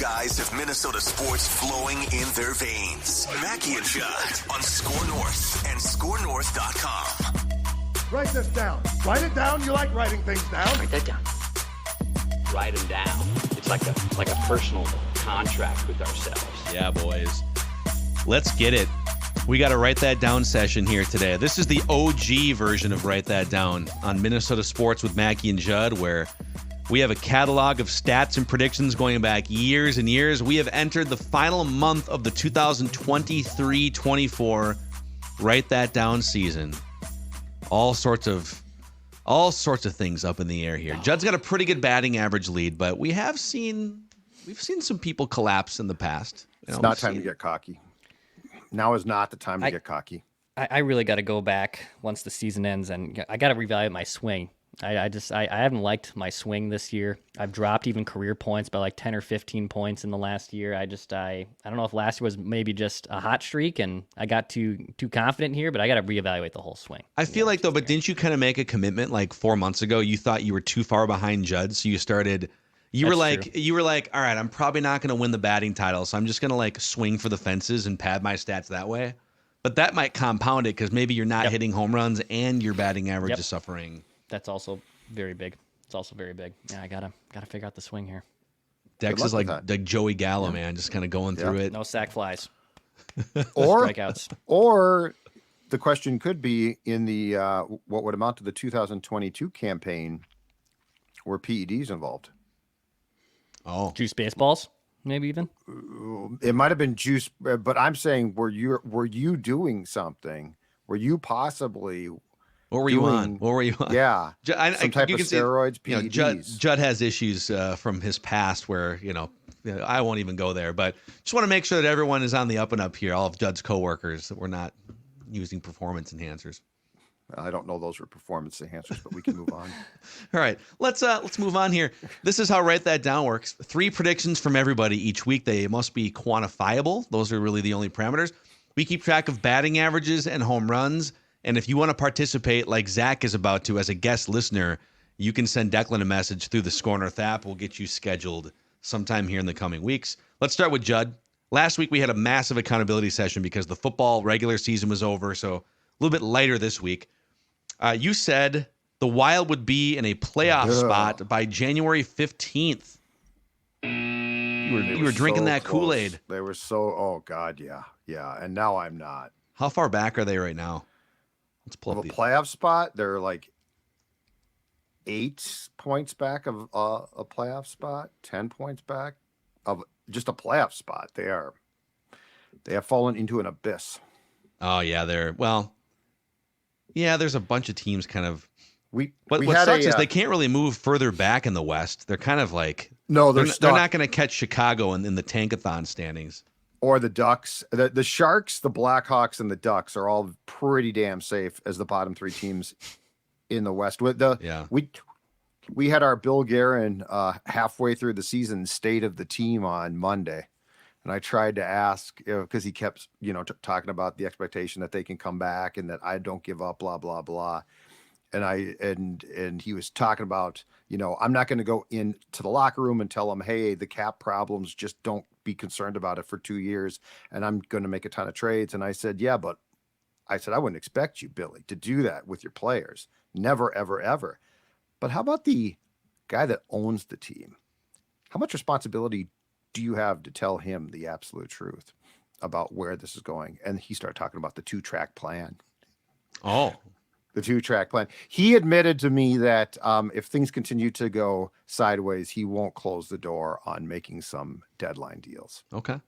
guys have Minnesota sports flowing in their veins. Mackie and Judd on SKOR North and SKORNorth.com. Write this down. Write it down. You like writing things down. Write that down. Write them down. It's like a personal contract with ourselves. Yeah, boys. Let's get it. We got a Write That Down session here today. This is the OG version of Write That Down on Minnesota Sports with Mackie and Judd, where we have a catalog of stats and predictions going back years and years. We have entered the final month of the 2023-24 Write That Down season. All sorts of things up in the air here. Judd's got a pretty good batting average lead, but we've seen some people collapse in the past. It's not time to get cocky. Now is not the time to get cocky. I really got to go back once the season ends, and I got to reevaluate my swing. I haven't liked my swing this year. I've dropped even career points by like 10 or 15 points in the last year. I don't know if last year was maybe just a hot streak and I got too confident here, but I got to reevaluate the whole swing. I feel like though, but didn't you kind of make a commitment like 4 months ago? You thought you were too far behind Judd, so you started. You were like, all right, I'm probably not going to win the batting title, so I'm just going to like swing for the fences and pad my stats that way. But that might compound it because maybe you're not hitting home runs and your batting average is suffering. That's also very big. It's also very big. Yeah, I gotta figure out the swing here. Dex is like Joey Gallo, man, just kind of going through it. No sack flies. Or strikeouts. Or the question could be in the what would amount to the 2022 campaign, were PEDs involved? Oh, juice baseballs, maybe even. It might have been juice, but I'm saying, were you doing something? Were you possibly? What were you on? Yeah, some type of steroids, PEDs. Judd has issues from his past where, I won't even go there, but just want to make sure that everyone is on the up and up here, all of Judd's coworkers, that we're not using performance enhancers. I don't know those were performance enhancers, but we can move on. All right, let's move on here. This is how Write That Down works. 3 predictions from everybody each week. They must be quantifiable. Those are really the only parameters. We keep track of batting averages and home runs. And if you want to participate like Zach is about to as a guest listener, you can send Declan a message through the SKOR North app. We'll get you scheduled sometime here in the coming weeks. Let's start with Judd. Last week we had a massive accountability session because the football regular season was over, so a little bit lighter this week. You said the Wild would be in a playoff spot by January 15th. You were drinking that close. Kool-Aid. They were oh God, yeah. And now I'm not. How far back are they right now? Let's pull up a playoff spot. They're like 8 points back of a playoff spot, 10 points back of just a playoff spot. They have fallen into an abyss. Oh yeah, there's a bunch of teams kind of. What sucks is they can't really move further back in the West. They're kind of like they're not going to catch Chicago in the Tankathon standings. Or the Ducks, the Sharks, the Blackhawks, and the Ducks are all pretty damn safe as the bottom 3 teams in the West. We had our Bill Guerin halfway through the season state of the team on Monday, and I tried to ask because he kept talking about the expectation that they can come back and that I don't give up, blah blah blah, and he was talking about I'm not going to go into the locker room and tell them, hey, the cap problems, just don't be concerned about it for 2 years, and I'm going to make a ton of trades. And I said, yeah, but I wouldn't expect you, Billy, to do that with your players. Never, ever, ever. But how about the guy that owns the team? How much responsibility do you have to tell him the absolute truth about where this is going? And he started talking about the 2-track plan. Oh, the 2-track plan. He admitted to me that if things continue to go sideways, he won't close the door on making some deadline deals. Okay.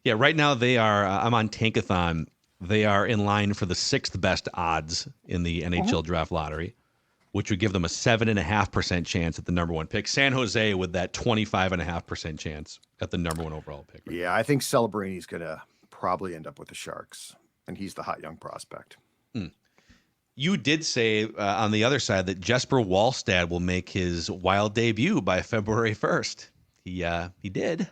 Yeah, right now they are, I'm on Tankathon. They are in line for the 6th best odds in the NHL draft lottery, which would give them a 7.5% chance at the number 1 pick. San Jose with that 25.5% chance at the number 1 overall pick. Right? Yeah, I think Celebrini's going to probably end up with the Sharks, and he's the hot young prospect. You did say on the other side that Jesper Wallstad will make his Wild debut by February 1st. He did.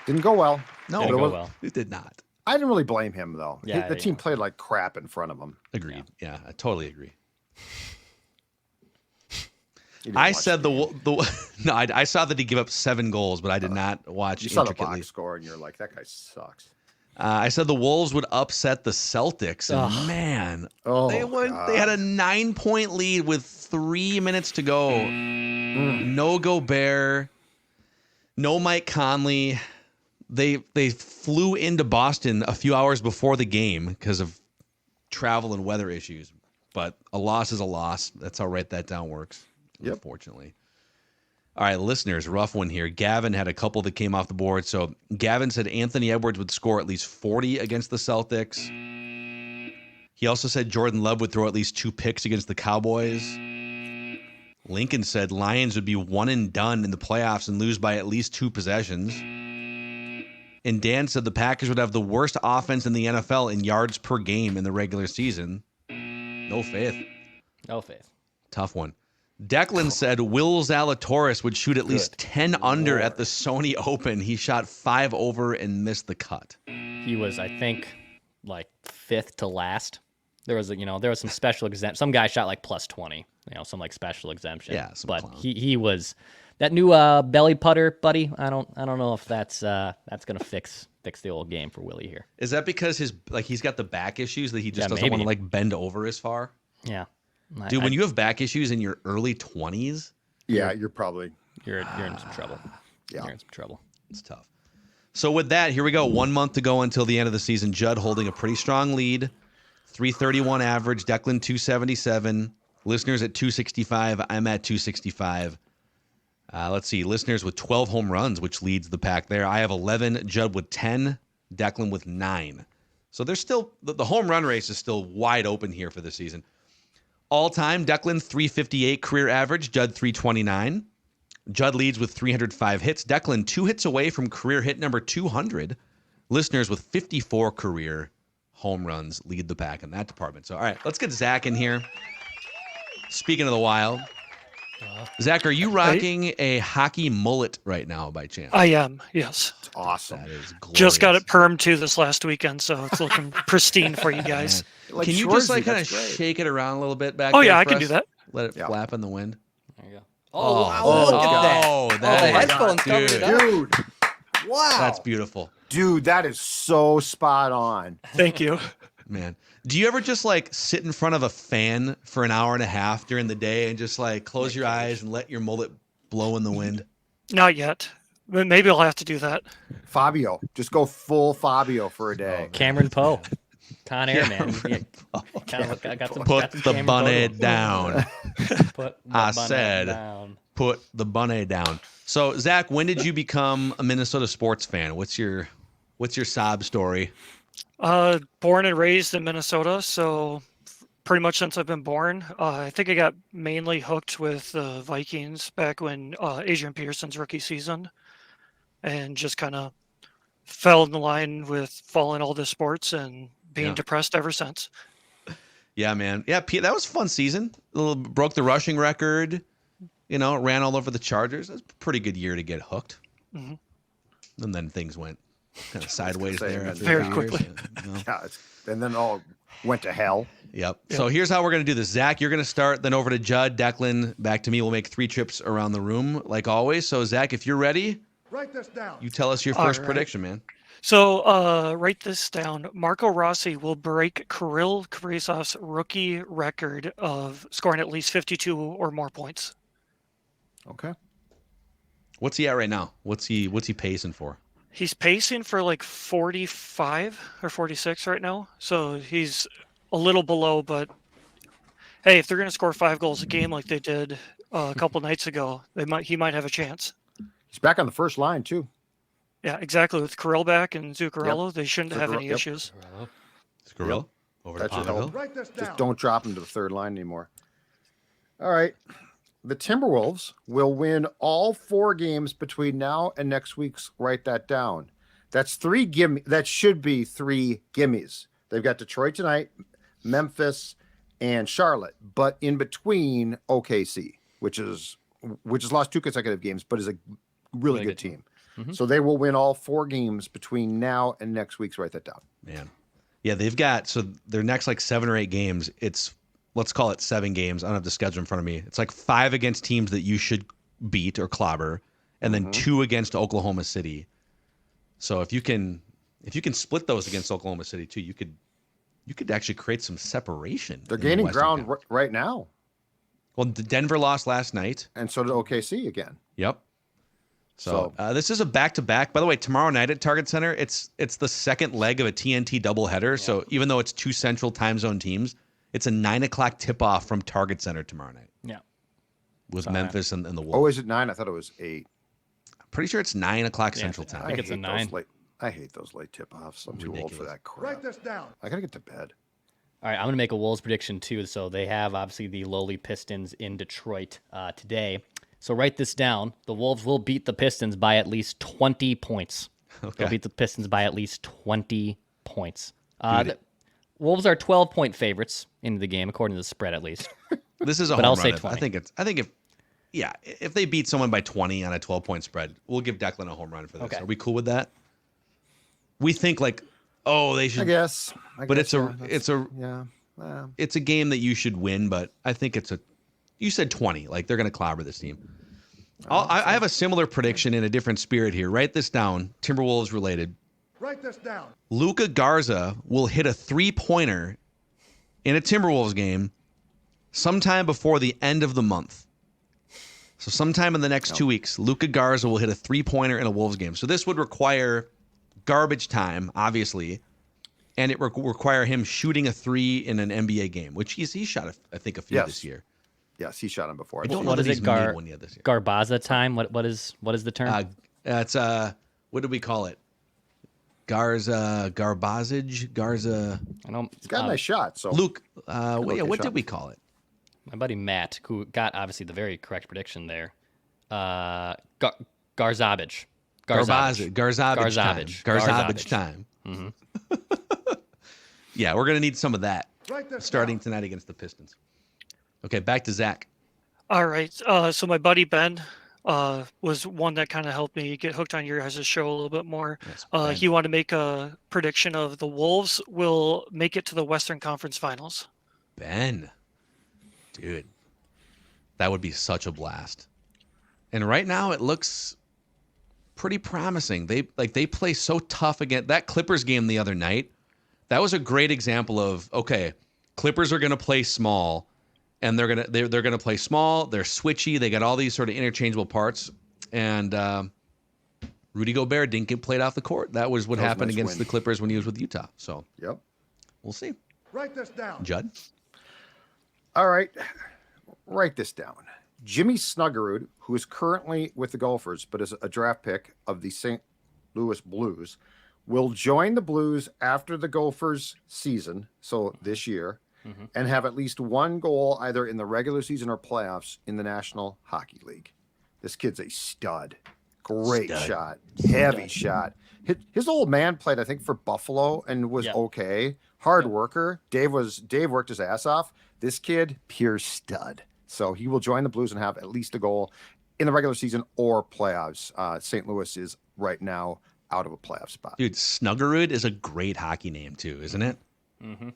Didn't go well. No, it did not. I didn't really blame him, though. Yeah, the team played like crap in front of him. Agreed. Yeah, I totally agree. I said the no, I saw that he gave up 7 goals, but I did not watch You saw the intricately. box score, and you're like, that guy sucks. I said the Wolves would upset the Celtics, and man, they had a 9-point lead with 3 minutes to go. No Gobert, no Mike Conley. They flew into Boston a few hours before the game because of travel and weather issues. But a loss is a loss. That's how Write That Down works. Yep. Unfortunately. All right, listeners, rough one here. Gavin had a couple that came off the board. So Gavin said Anthony Edwards would score at least 40 against the Celtics. He also said Jordan Love would throw at least 2 picks against the Cowboys. Lincoln said Lions would be one and done in the playoffs and lose by at least 2 possessions. And Dan said the Packers would have the worst offense in the NFL in yards per game in the regular season. No faith. No faith. Tough one. Declan said Will Zalatoris would shoot at least 10 under at the Sony Open. He shot 5 over and missed the cut. He was, I think, like 5th to last. There was some special exemption. Some guy shot like plus 20. Some like special exemption. Yeah, but clown. he was that new belly putter, buddy. I don't know if that's gonna fix the old game for Willie here. Is that because he's got the back issues that he just doesn't want to like bend over as far? Yeah. Dude, when you have back issues in your early 20s, yeah, you're probably you're in some trouble. Yeah. You're in some trouble. It's tough. So with that, here we go. 1 month to go until the end of the season. Judd holding a pretty strong lead. 331 average. Declan 277. Listeners at 265. I'm at 265. Let's see. Listeners with 12 home runs, which leads the pack there. I have 11. Judd with 10. Declan with 9. So there's still the home run race is still wide open here for the season. All time, Declan 358 career average. Judd 329. Judd leads with 305 hits. Declan 2 hits away from career hit number 200. Listeners with 54 career home runs lead the pack in that department. So, all right, let's get Zach in here. Speaking of the Wild, Zach, are you rocking a hockey mullet right now by chance? I am, yes. It's awesome. That is glorious. Just got it permed too this last weekend, so it's looking pristine for you guys. Like can you Shorzy, just like kind of that's great. shake it around a little bit back Oh there yeah, I for can us? do that. Let it flap in the wind. There you go. Oh, look at that. Oh, The that is, headphones covered it up. Dude, Wow. that's beautiful. dude, that is so spot on. Thank you. Man, do you ever just like sit in front of a fan for an hour and a half during the day and just like close your eyes and let your mullet blow in the wind? Not yet, but maybe I'll have to do that. Fabio, just go full Fabio for a day. Cameron Poe. Con Air, man. Yeah, I got some, Put the Cameron bunny Poe. down. Put the I bunny said, down. put the bunny down. So, Zach, when did you become a Minnesota sports fan? What's your sob story? Born and raised in Minnesota, so pretty much since I've been born. I think I got mainly hooked with the Vikings back when Adrian Peterson's rookie season, and just kind of fell in line with following all the sports and being depressed ever since. Yeah, man. Yeah, Pete, that was a fun season. Broke the rushing record. Ran all over the Chargers. It was a pretty good year to get hooked. Mm-hmm. And then things went kind of sideways there. After Very a few quickly. Years. Yeah, and then all went to hell. Yep. So here's how we're going to do this. Zach, you're going to start, then over to Judd, Declan, back to me. We'll make 3 trips around the room like always. So, Zach, if you're ready, Write this down. you tell us your first right. prediction, man. So write this down. Marco Rossi will break Kirill Kaprizov's rookie record of scoring at least 52 or more points. Okay. What's he at right now? What's he pacing for? He's pacing for like 45 or 46 right now. So he's a little below, but hey, if they're going to score 5 goals a game like they did a couple nights ago, he might have a chance. He's back on the first line, too. Yeah, exactly. With Kirill back and Zuccarello, they shouldn't have any issues. Squirrel over to That should help. Bonneville. Write this down. Just don't drop him to the third line anymore. All right. The Timberwolves will win all 4 games between now and next week's. Write that down. That's 3 gimme. That should be 3 gimmies. They've got Detroit tonight, Memphis, and Charlotte. But in between, OKC, which has lost 2 consecutive games, but is a really good team. Mm-hmm. So they will win all 4 games between now and next week's. Write that down. Man. Yeah, they've got, so their next like 7 or 8 games, it's let's call it 7 games. I don't have the schedule in front of me. It's like 5 against teams that you should beat or clobber, and then 2 against Oklahoma City. So if you can split those against Oklahoma City too, you could actually create some separation. They're gaining ground right now. Well, Denver lost last night, and so did OKC again. Yep. So this is a back-to-back. By the way, tomorrow night at Target Center, it's the second leg of a TNT doubleheader. Yeah. So even though it's 2 Central Time Zone teams, it's a 9:00 tip-off from Target Center tomorrow night. Yeah. With Memphis and the Wolves. Oh, is it 9? I thought it was 8. I'm pretty sure it's 9:00 Central Time. I think it's a 9. I hate those late tip-offs. I'm too old for that crap. Write this down. I got to get to bed. All right, I'm going to make a Wolves prediction too. So they have obviously the lowly Pistons in Detroit today. So write this down. The Wolves will beat the Pistons by at least 20 points. Okay. They'll beat the Pistons by at least 20 points. The Wolves are 12-point favorites into the game, according to the spread at least. This is a but home I'll run. say 20. I think if they beat someone by 20 on a 12-point spread, we'll give Declan a home run for this. Okay. Are we cool with that? We think they should. I guess. But it's a game that you should win. But I think you said 20. Like they're going to clobber this team. I have a similar prediction in a different spirit here. Write this down. Timberwolves related. Write this down. Luka Garza will hit a 3-pointer in a Timberwolves game sometime before the end of the month. So sometime in the next 2 weeks, Luka Garza will hit a 3-pointer in a Wolves game. So this would require garbage time, obviously, and it require him shooting a 3 in an NBA game, which he shot, I think, a few this year. Yes, he shot him before. I don't know that he's made one yet this year. Garbaza time? What is the term? It's what do we call it? Garbazage. I know he's got a nice shot. So Luke, what did we call it? My buddy Matt, who got obviously the very correct prediction there. Garzabage. Garzabage time. Mm-hmm. Yeah, we're gonna need some of that starting tonight against the Pistons. Okay, back to Zach. All right. So my buddy Ben was one that kind of helped me get hooked on your guys' show a little bit more. He wanted to make a prediction of the Wolves will make it to the Western Conference Finals. Ben, dude, that would be such a blast. And right now it looks pretty promising. They play so tough against that Clippers game the other night. That was a great example of, okay, Clippers are going to play small, and they're going to play small. They're switchy. They got all these sort of interchangeable parts. And Rudy Gobert didn't get played off the court. That was what happened against the Clippers when he was with Utah. So we'll see. Write this down. Judd? All right. Write this down. Jimmy Snuggerud, who is currently with the Gophers, but is a draft pick of the St. Louis Blues, will join the Blues after the Gophers season, so this year, and have at least one goal either in the regular season or playoffs in the National Hockey League. This kid's a stud. Great shot. Heavy shot. His old man played, I think, for Buffalo and was okay. Hard worker. Dave worked his ass off. This kid, pure stud. So he will join the Blues and have at least a goal in the regular season or playoffs. St. Louis is right now out of a playoff spot. Dude, Snuggerud is a great hockey name too, isn't it? Mm-hmm.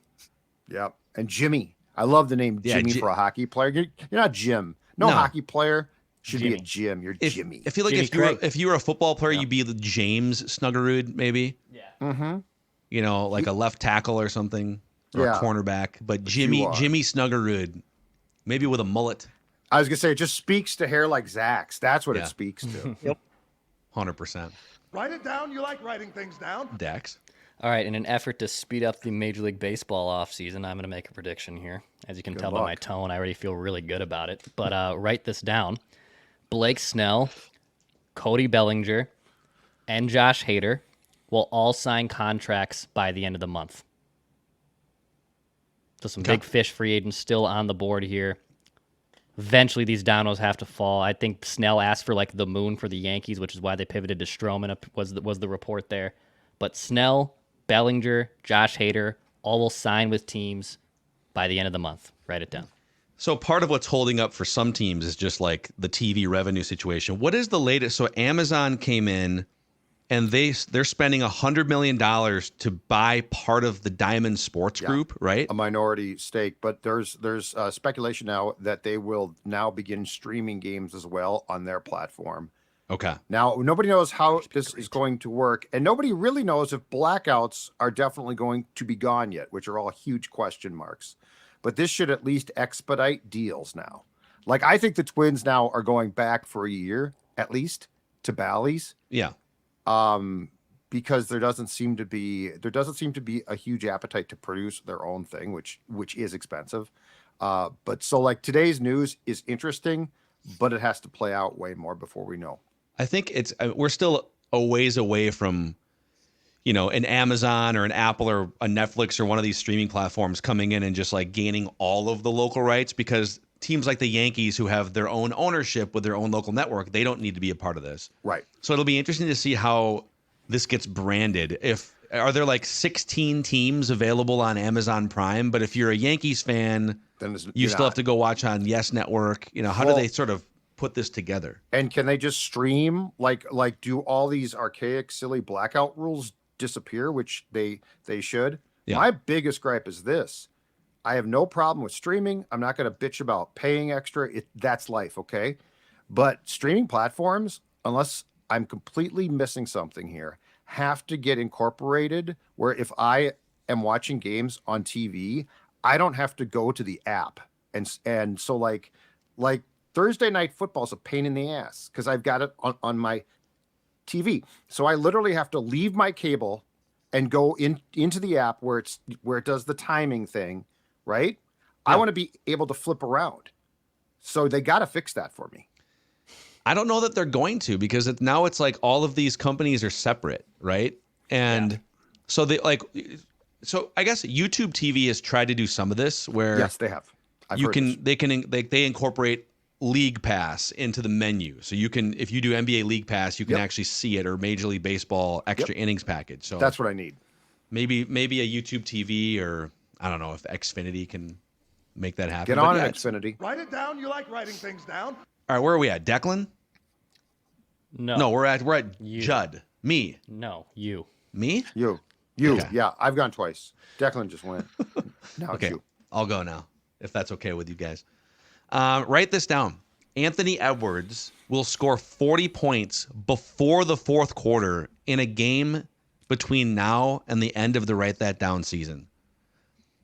Yep. And Jimmy. I love the name Jimmy for a hockey player. You're not Jim. No hockey player should be a Jim. You're Jimmy. I feel like if you were a football player, you'd be the James Snuggerud, maybe. Yeah. Mm-hmm. You know, like a left tackle or something, or a cornerback. But Jimmy Snuggerud, maybe with a mullet. I was gonna say it just speaks to hair like Zach's. That's what it speaks to. Yep. 100%. Write it down. You like writing things down. Dax. All right, in an effort to speed up the Major League Baseball offseason, I'm going to make a prediction here. As you can tell by my tone, I already feel really good about it. But write this down. Blake Snell, Cody Bellinger, and Josh Hader will all sign contracts by the end of the month. So some big fish free agents still on the board here. Eventually, these donos have to fall. I think Snell asked for like the moon for the Yankees, which is why they pivoted to Stroman. Was the report there? But Snell, Bellinger, Josh Hader, all will sign with teams by the end of the month. Write it down. So part of what's holding up for some teams is just like the TV revenue situation. What is the latest? So Amazon came in and they're spending $100 million to buy part of the Diamond Sports Group, right? A minority stake, but there's speculation now that they will now begin streaming games as well on their platform. Okay. Now, nobody knows how this is going to work, and nobody really knows if blackouts are definitely going to be gone yet, which are all huge question marks. But this should at least expedite deals now. Like, I think the Twins now are going back for a year, at least, to Bally's. Yeah. Because there doesn't seem to be a huge appetite to produce their own thing, which is expensive. But so like today's news is interesting, but it has to play out way more before we know. I think we're still a ways away from, an Amazon or an Apple or a Netflix or one of these streaming platforms coming in and just like gaining all of the local rights, because teams like the Yankees, who have their own ownership with their own local network, they don't need to be a part of this. Right. So it'll be interesting to see how this gets branded. Are there like 16 teams available on Amazon Prime? But if you're a Yankees fan, then you still have to go watch on Yes Network. How do they sort of put this together? And can they just stream? Like do all these archaic, silly blackout rules disappear, which they should? Yeah. My biggest gripe is this. I have no problem with streaming. I'm not going to bitch about paying extra. That's life, okay? But streaming platforms, unless I'm completely missing something here, have to get incorporated where if I am watching games on TV, I don't have to go to the app. And so like Thursday night football is a pain in the ass because I've got it on my TV. So I literally have to leave my cable and go into the app where it does the timing thing, right? Yeah. I want to be able to flip around. So they got to fix that for me. I don't know that they're going to, because now it's like all of these companies are separate, right? And so I guess YouTube TV has tried to do some of this where yes, they have. They incorporate League Pass into the menu. So you can, if you do NBA League Pass, you can actually see it, or Major League Baseball extra innings package. So that's what I need. Maybe a YouTube TV, or I don't know if Xfinity can make that happen. Get on it, Xfinity. Write it down. You like writing things down. All right, where are we at? Declan? No, we're at you. Judd. Me. No, you. Me? You. Okay. Yeah, I've gone twice. Declan just went. Now okay, it's you. I'll go now, if that's okay with you guys. Write this down. Anthony Edwards will score 40 points before the fourth quarter in a game between now and the end of the Write That Down season.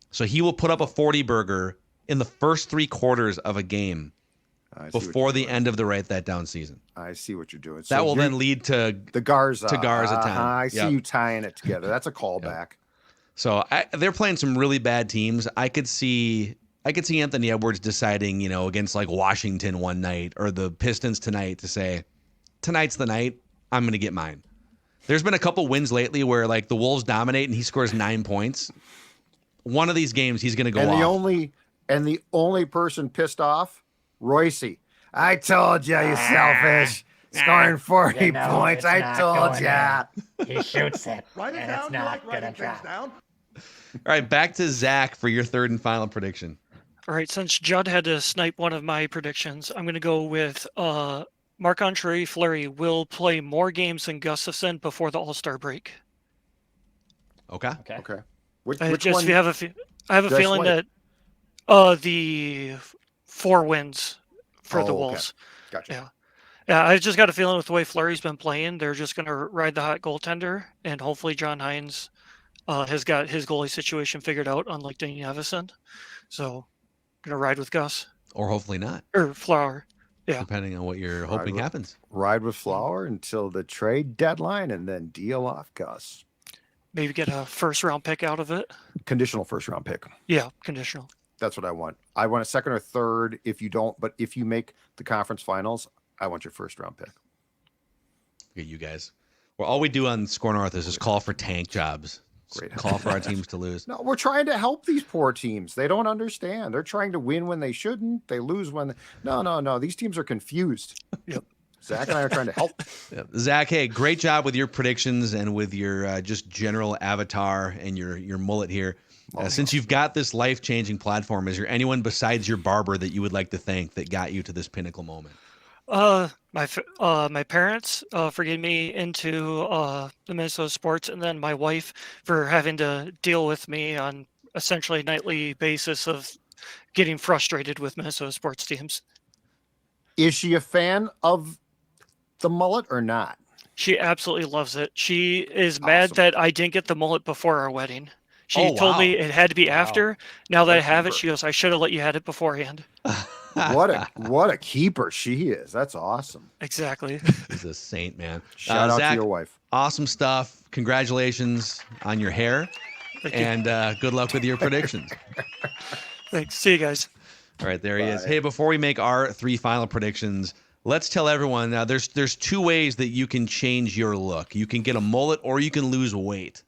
So he will put up a 40 burger in the first 3 quarters of a game before the end of the Write That Down season. I see what you're doing. So that will then lead to the Garza. To Garza time. I see you tying it together. That's a callback. Yep. So they're playing some really bad teams. I could see Anthony Edwards deciding, against like Washington one night or the Pistons tonight to say, tonight's the night, I'm going to get mine. There's been a couple wins lately where like the Wolves dominate and he scores 9 points. One of these games he's going to go off. And the only person pissed off, Royce. I told you, you selfish. Scoring 40 points. I told you. He shoots it. Write it down. You like writing things down. All right, back to Zach for your third and final prediction. All right, since Judd had to snipe one of my predictions, I'm going to go with Marc-Andre Fleury will play more games than Gustafson before the All-Star break. Okay. Which I one? I have a feeling that the 4 wins for the Wolves. Okay. Gotcha. Yeah, I've just got a feeling with the way Fleury's been playing, they're just going to ride the hot goaltender, and hopefully John Hines has got his goalie situation figured out, unlike Danny Evison. So, going to ride with Gus. Or hopefully not. Or Flower. Yeah. Depending on what you're hoping happens. Ride with Flower until the trade deadline and then deal off Gus. Maybe get a first-round pick out of it. Conditional first-round pick. Yeah, conditional. That's what I want. I want a second or third if you don't, but if you make the conference finals, I want your first-round pick. Look at you guys. Well, all we do on SKOR North is just call for tank jobs. Great. Call for our teams to lose. No, we're trying to help these poor teams. They don't understand. They're trying to win when they shouldn't. They lose when No. These teams are confused. Yep. Zach and I are trying to help. Yep. Zach, hey, great job with your predictions and with your just general avatar and your mullet here. Since you've got this life-changing platform, is there anyone besides your barber that you would like to thank that got you to this pinnacle moment? My parents for getting me into the Minnesota sports, and then my wife for having to deal with me on essentially a nightly basis of getting frustrated with Minnesota sports teams. Is she a fan of the mullet or not? She absolutely loves it. She is mad that I didn't get the mullet before our wedding. She told me it had to be after. Now that I have it, she goes, "I should have let you had it beforehand." What a keeper she is. That's awesome. Exactly. He's a saint, man. Shout out Zach, to your wife. Awesome stuff. Congratulations on your hair. And good luck with your predictions. Thanks. See you guys. All right, there he is. Hey, before we make our 3 final predictions, let's tell everyone now there's 2 ways that you can change your look. You can get a mullet or you can lose weight.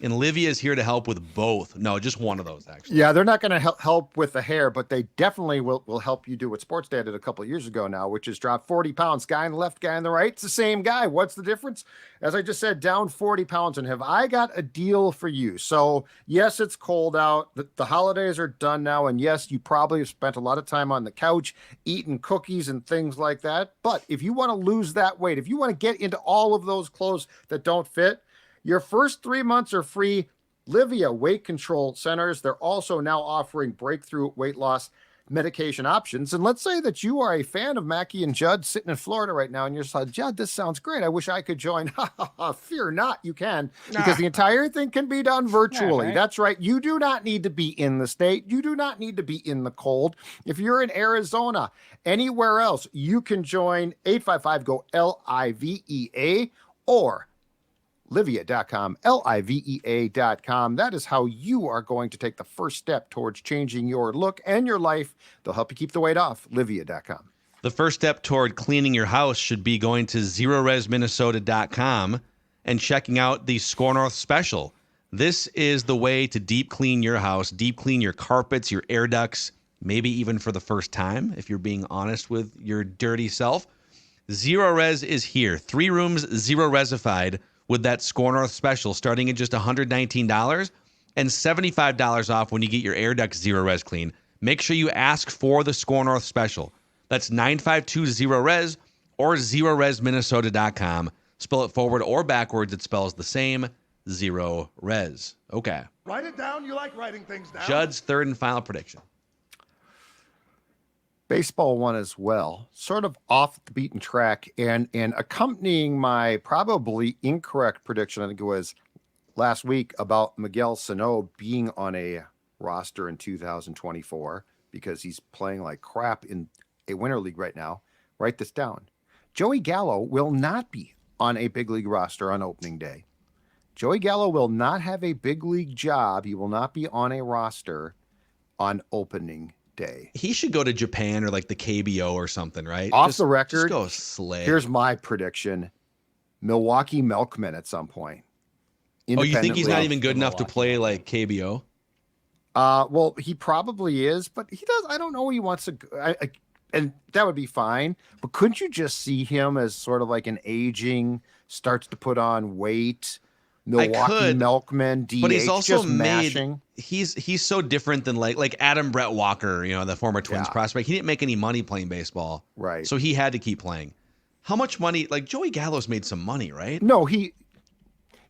And Livia is here to help with both. No, just one of those, actually. Yeah, they're not going to help with the hair, but they definitely will help you do what Sports Dad did a couple of years ago now, which is drop 40 pounds. Guy on the left, guy on the right. It's the same guy. What's the difference? As I just said, down 40 pounds. And have I got a deal for you? So, yes, it's cold out. The holidays are done now. And yes, you probably have spent a lot of time on the couch eating cookies and things like that. But if you want to lose that weight, if you want to get into all of those clothes that don't fit, your first 3 months are free. Livia Weight Control Centers, they're also now offering breakthrough weight loss medication options. And let's say that you are a fan of Mackie and Judd sitting in Florida right now, and you're just like, Judd, this sounds great. I wish I could join. Fear not, you can, because the entire thing can be done virtually. Right. That's right. You do not need to be in the state. You do not need to be in the cold. If you're in Arizona, anywhere else, you can join 855-GO-LIVEA or Livea.com, Livea.com. That is how you are going to take the first step towards changing your look and your life. They'll help you keep the weight off. Livea.com. The first step toward cleaning your house should be going to ZeroResMinnesota.com and checking out the SKOR North special. This is the way to deep clean your house, deep clean your carpets, your air ducts, maybe even for the first time, if you're being honest with your dirty self. Zero Res is here. 3 rooms, zero resified, with that SKOR North special starting at just $119 and $75 off when you get your air ducts zero res clean. Make sure you ask for the SKOR North special. That's 952-0-RES or ZeroResMinnesota.com. Spell it forward or backwards, it spells the same, Zero Res. Okay. Write it down. You like writing things down. Judd's third and final prediction. Baseball one as well, sort of off the beaten track, and accompanying my probably incorrect prediction, I think it was last week, about Miguel Sano being on a roster in 2024 because he's playing like crap in a winter league right now. Write this down. Joey Gallo will not be on a big league roster on opening day. Joey Gallo will not have a big league job. He will not be on a roster on opening day. He should go to Japan or like the KBO or something, right? Off the record, just go slay. Here's my prediction. Milwaukee Milkmen at some point. Oh, you think he's not even good enough to play like KBO? Well, he probably is, but he does. I don't know. He wants to, and that would be fine. But couldn't you just see him as sort of like an aging, starts to put on weight, Milwaukee Milkman DH, but he's also just mashing? He's so different than like Adam Brett Walker, the former Twins prospect. He didn't make any money playing baseball, right? So he had to keep playing. How much money? Like Joey Gallo's made some money, right? No, he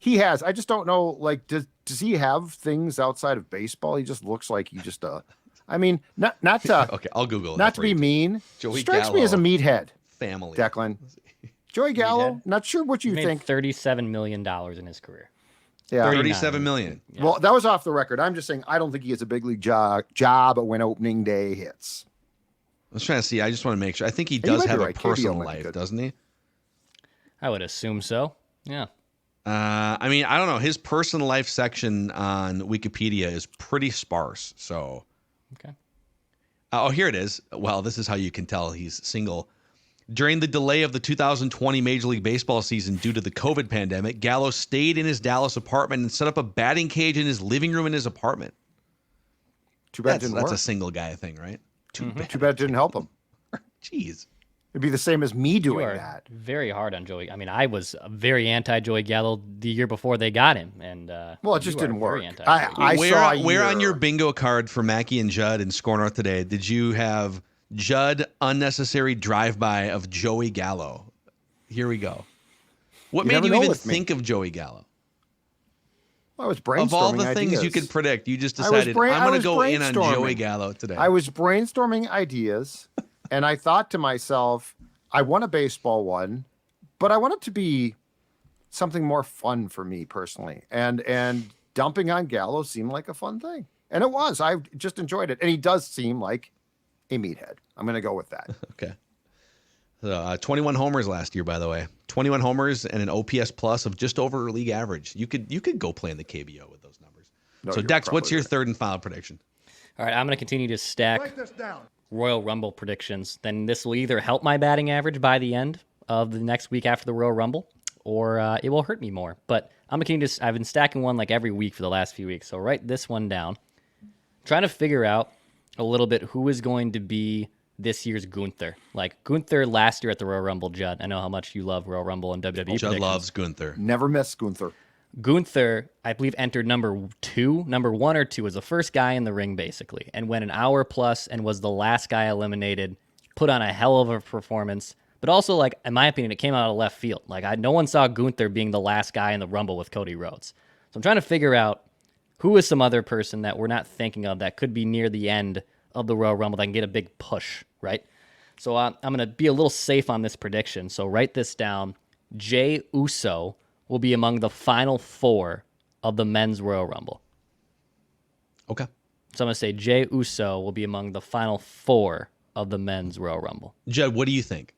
has. I just don't know. Like, does he have things outside of baseball? He just looks like he just I mean, not to. Okay, I'll Google it. Not to be mean. Joey strikes Gallo me as a meathead. Family. Declan. Joey Gallo. Not sure what you think. $37 million in his career. Yeah, $37 million. Yeah. Well, that was off the record. I'm just saying I don't think he has a big league job when opening day hits. I was trying to see. I just want to make sure. I think he does have a personal life, doesn't he? I would assume so. Yeah. I mean, I don't know. His personal life section on Wikipedia is pretty sparse. So, okay. Oh, here it is. Well, this is how you can tell he's single. During the delay of the 2020 Major League Baseball season due to the COVID pandemic, Gallo stayed in his Dallas apartment and set up a batting cage in his living room in his apartment. Too bad didn't work. That's a single guy thing, right? Too bad it didn't help him. Jeez. It'd be the same as me doing that. Very hard on Joey. I mean, I was very anti Joey Gallo the year before they got him, and well, it just didn't work. Where on your bingo card for Mackie and Judd and SKOR North today did you have Judd unnecessary drive-by of Joey Gallo. Here we go. What made you even think of Joey Gallo? I was brainstorming of all the ideas. things you could predict, you just decided I'm going to go in on Joey Gallo today. I was brainstorming ideas, and I thought to myself, I want a baseball one, but I want it to be something more fun for me personally. And dumping on Gallo seemed like a fun thing. And it was. I just enjoyed it. And he does seem like a meathead. I'm going to go with that. Okay. 21 homers last year, by the way. 21 homers and an OPS plus of just over league average. You could go play in the KBO with those numbers. No, so, Dex, what's your third and final prediction? All right, I'm going to continue to stack Royal Rumble predictions. Then this will either help my batting average by the end of the next week after the Royal Rumble, or it will hurt me more. But I'm going to continue to. I've been stacking one like every week for the last few weeks. So write this one down. Trying to figure out a little bit who is going to be this year's Gunther. Like Gunther last year at the Royal Rumble, Judd. I know how much you love Royal Rumble and WWE. Judd loves Gunther. Never miss Gunther. Gunther, I believe, entered number 1 or 2, was the first guy in the ring, basically, and went an hour plus and was the last guy eliminated, put on a hell of a performance. But also, like, in my opinion, it came out of left field. Like, no one saw Gunther being the last guy in the Rumble with Cody Rhodes. So I'm trying to figure out who is some other person that we're not thinking of that could be near the end of the Royal Rumble that can get a big push, right? So I'm going to be a little safe on this prediction. So write this down. Jey Uso will be among the final 4 of the men's Royal Rumble. Okay. So I'm going to say Jey Uso will be among the final 4 of the men's Royal Rumble. Judd, what do you think?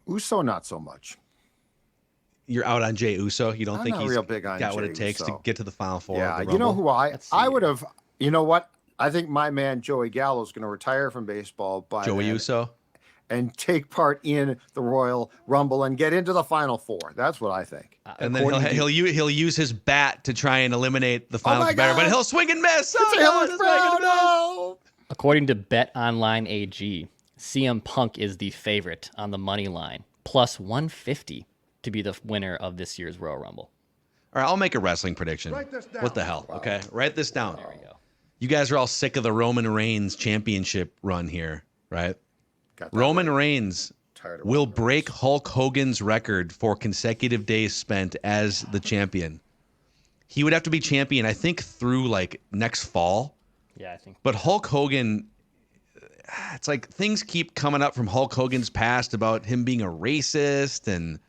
Uso, not so much. You're out on Jey Uso? You don't think he's real big on got what Jey it takes Uso. to get to the final 4 Yeah, of the Rumble? you know who I would have, you know what? I think my man Joey Gallo is going to retire from baseball by Joey Uso? And take part in the Royal Rumble and get into the final 4. That's what I think. And then he'll use his bat to try and eliminate the final competitor, but he'll swing and miss. According to Bet Online AG, CM Punk is the favorite on the money line, plus 150 to be the winner of this year's Royal Rumble. All right, I'll make a wrestling prediction. Write this down. What the hell? Okay, write this down. There we go. You guys are all sick of the Roman Reigns championship run here, right? Roman Reigns will break Hulk Hogan's record for consecutive days spent as the champion. He would have to be champion, I think, through like next fall. Yeah, I think. But Hulk Hogan, it's like things keep coming up from Hulk Hogan's past about him being a racist, and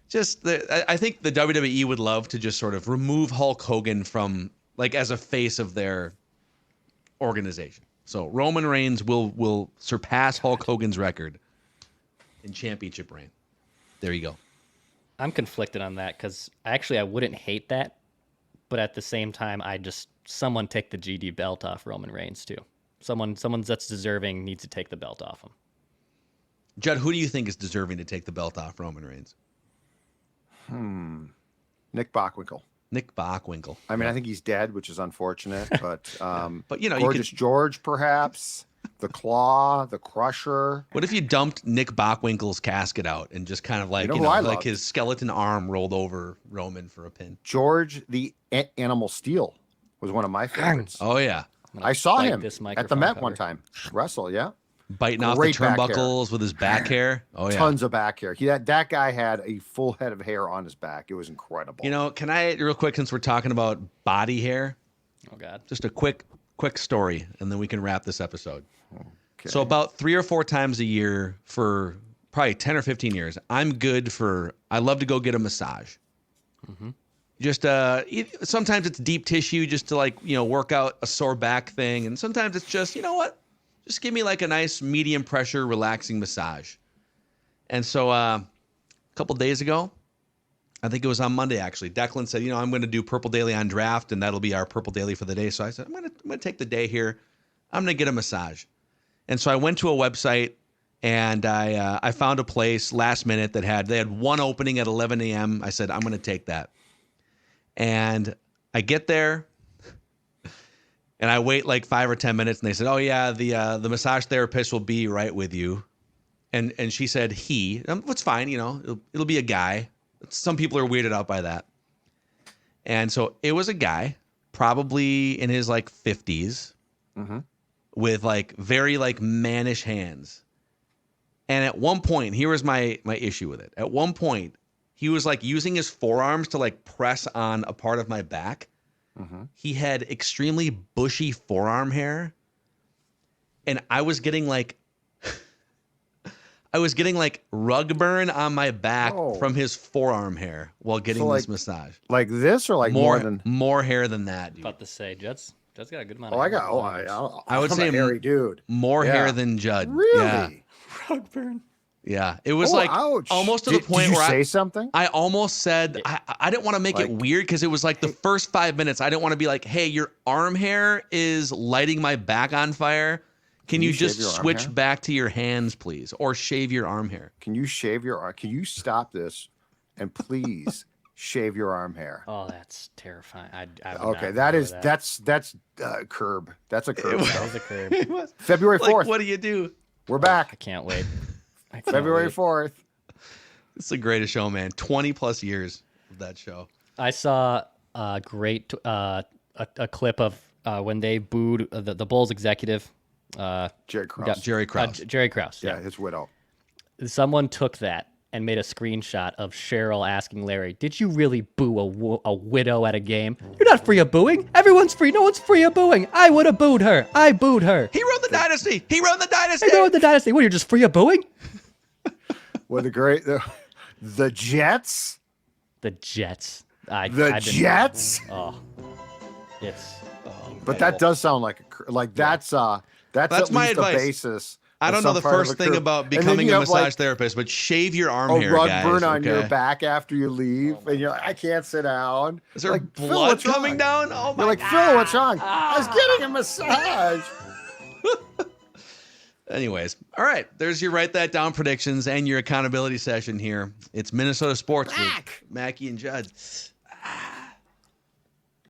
just I think the WWE would love to just sort of remove Hulk Hogan from like as a face of their organization. So Roman Reigns will surpass Hulk Hogan's record in championship reign. There you go. I'm conflicted on that because I wouldn't hate that, but at the same time, someone take the GD belt off Roman Reigns too. Someone that's deserving needs to take the belt off him. Judd, who do you think is deserving to take the belt off Roman Reigns? Nick Bockwinkel. Nick Bockwinkel. I mean, I think he's dead, which is unfortunate, but you know, Gorgeous George, perhaps, the Claw, the Crusher. What if you dumped Nick Bockwinkel's casket out and just kind of like, like his skeleton arm rolled over Roman for a pin? George the Animal Steel was one of my favorites. Oh, yeah. I saw him at the Met one time wrestle, yeah. Biting off the turnbuckles with his back hair. Oh, yeah. Tons of back hair. That guy had a full head of hair on his back. It was incredible. You know, can I, real quick, since we're talking about body hair? Oh, God. Just a quick story, and then we can wrap this episode. Okay. So about 3 or 4 times a year for probably 10 or 15 years, I love to go get a massage. Mm-hmm. Just sometimes it's deep tissue just to work out a sore back thing. And sometimes it's just, you know what? Just give me like a nice medium pressure, relaxing massage. And so a couple days ago, I think it was on Monday actually, Declan said, I'm going to do Purple Daily on draft, and that'll be our Purple Daily for the day. So I said, I'm going to take the day here. I'm going to get a massage. And so I went to a website, and I found a place last minute they had one opening at 11 a.m. I said, I'm going to take that. And I get there. And I wait like 5 or 10 minutes, and they said, "Oh yeah, the massage therapist will be right with you." And she said, "He, it's fine, it'll be a guy." Some people are weirded out by that. And so it was a guy, probably in his like 50s, with like very like mannish hands. And at one point, here was my issue with it. At one point, he was like using his forearms to like press on a part of my back. Mm-hmm. He had extremely bushy forearm hair. And I was getting like rug burn on my back from his forearm hair while getting this massage. Like this, or like more hair than that, dude. About to say, Judd's got a good amount. I would say a hairy dude. More hair than Judd. Really? Yeah. Rug burn. Yeah, it was like almost to the point where I say something. I almost said I didn't want to make it weird because it was like the first 5 minutes. I didn't want to be like, "Hey, your arm hair is lighting my back on fire. Can you just switch back to your hands, please, or shave your arm hair? Can you shave your arm? Can you stop this, and please shave your arm hair? Oh, that's terrifying. Okay, that's curb. That's a curb. That was a curb. February 4th. Like, what do you do? We're back. I can't wait. February 4th. It's the greatest show, man. 20 plus years of that show. I saw a great a clip of when they booed the Bulls executive. Jerry Krause. Jerry Krause. Yeah, his widow. Someone took that and made a screenshot of Cheryl asking Larry, "Did you really boo a widow at a game? You're not free of booing. Everyone's free. No one's free of booing. I would have booed her. I booed her. He wrote the dynasty. He wrote the dynasty. What, you're just free of booing?" Well, the Jets. The Jets. Jets. But that does sound like that's at my least advice. A basis. I don't know the first thing about becoming a massage therapist, but shave your arm hair, rug guys. burn on your back after you leave, and you're like, I can't sit down. Is there blood coming down? Oh my! You're like, Phil, what's wrong? I was getting a massage. Anyways, all right. There's your write that down predictions and your accountability session here. It's Minnesota Sports with Mackie and Judd.